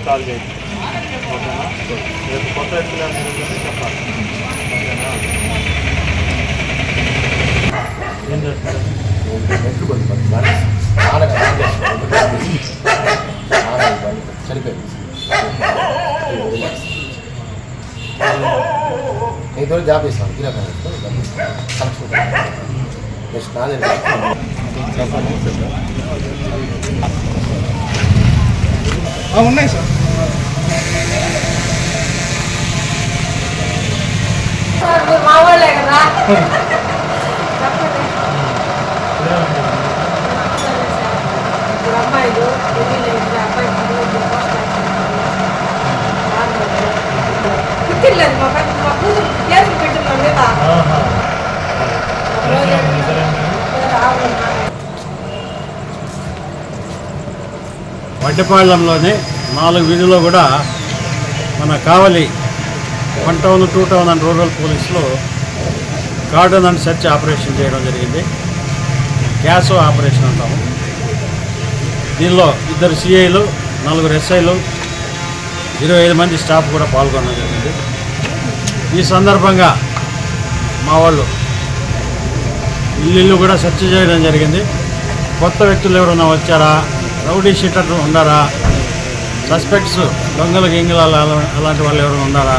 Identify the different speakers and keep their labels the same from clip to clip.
Speaker 1: Call చేయండి. ఓకేనా? రేపు కొత్త వ్యక్తులు చెప్పాలి. ఓకేనా? ఏం చేస్తారు?
Speaker 2: నీతో జాబ్ చేస్తాను నెక్స్ట్ నాదే
Speaker 3: ఉన్నాయి సార్.
Speaker 4: మా వాళ్ళే కదా అమ్మాయిలు అబ్బాయి పుట్టిల్లేదు మా కూతురు కేసులు పెట్టినాం లేదా
Speaker 5: వడ్డపాళ్యంలోనే 4 వీధుల్లో కూడా మన Kavali 1 town 2 town and rural పోలీసులో కార్డన్ అండ్ సెర్చ్ ఆపరేషన్ చేయడం జరిగింది. క్యాసో ఆపరేషన్ అంటాము. దీనిలో 2 సిఐలు 4 ఎస్ఐలు 25 మంది స్టాఫ్ కూడా పాల్గొనడం జరిగింది. ఈ సందర్భంగా మా వాళ్ళు ఇల్లు కూడా సెర్చ్ చేయడం జరిగింది. కొత్త వ్యక్తులు ఎవరైనా వచ్చారా, రౌడీ షీటర్ ఉన్నారా, సస్పెక్ట్స్ దొంగలు గింగలు అలాంటి వాళ్ళు ఎవరైనా ఉన్నారా,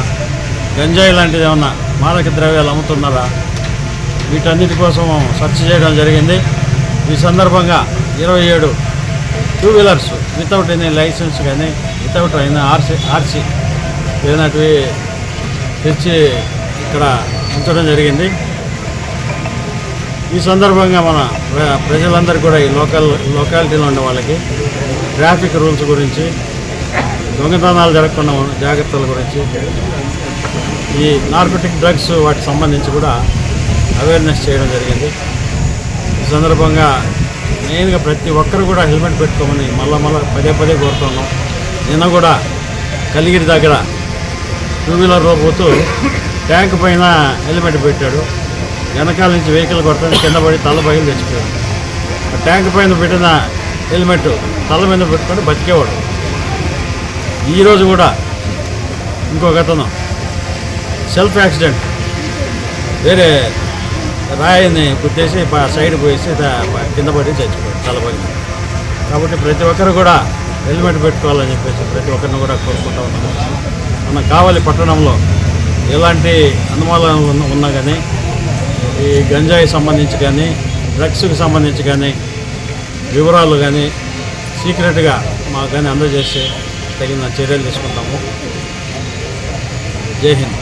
Speaker 5: గంజాయి లాంటిది ఏమన్నా మాదక ద్రవ్యాలు అమ్ముతున్నారా, వీటన్నిటి కోసం సెర్చ్ చేయడం జరిగింది. ఈ సందర్భంగా 27 2 వీలర్స్ వితౌట్ ఎనీ లైసెన్స్ కానీ వితౌట్ అయినా ఆర్సీ ఏదైనవి తెచ్చి ఇక్కడ ఉంచడం జరిగింది. ఈ సందర్భంగా మన ప్రజలందరూ కూడా ఈ లొకాలిటీలో ఉండే వాళ్ళకి ట్రాఫిక్ రూల్స్ గురించి, దొంగతనాలు జరగకుండా జాగ్రత్తల గురించి, ఈ నార్కోటిక్ డ్రగ్స్ వాటికి సంబంధించి కూడా అవేర్నెస్ చేయడం జరిగింది. ఈ సందర్భంగా మెయిన్గా ప్రతి ఒక్కరు కూడా హెల్మెట్ పెట్టుకోమని మళ్ళీ పదే కోరుతున్నాం. నిన్న కూడా కలిగిరి దగ్గర 2 వీలర్లో పోతూ ట్యాంక్ పైన హెల్మెట్ పెట్టాడు. వెనకాల నుంచి వెహికల్ కొడుతుంది, కింద పడి తల పగిలి తెచ్చిపోయాడు. ఆ ట్యాంక్ పైన పెట్టిన హెల్మెట్ తల మీద పెట్టుకొని బతికేవాడు. ఈరోజు కూడా ఇంకొక అతను సెల్ఫ్ యాక్సిడెంట్, వేరే రాయిని గుద్దేసి సైడ్ పోయేసి కింద పడి చచ్చిపోయాడు, తల పగిలి. కాబట్టి ప్రతి ఒక్కరు కూడా హెల్మెట్ పెట్టుకోవాలని చెప్పేసి ప్రతి ఒక్కరిని కూడా కోరుకుంటూ ఉన్నాము. మన కావలి పట్టణంలో ఎలాంటి అనుమానాలు ఉన్నా కానీ, ఈ గంజాయి సంబంధించి కానీ, డ్రగ్స్కి సంబంధించి కానీ వివరాలు కానీ సీక్రెట్గా మాకు కానీ అందజేసి తగిన చర్యలు తీసుకుంటాము. జై హింద్.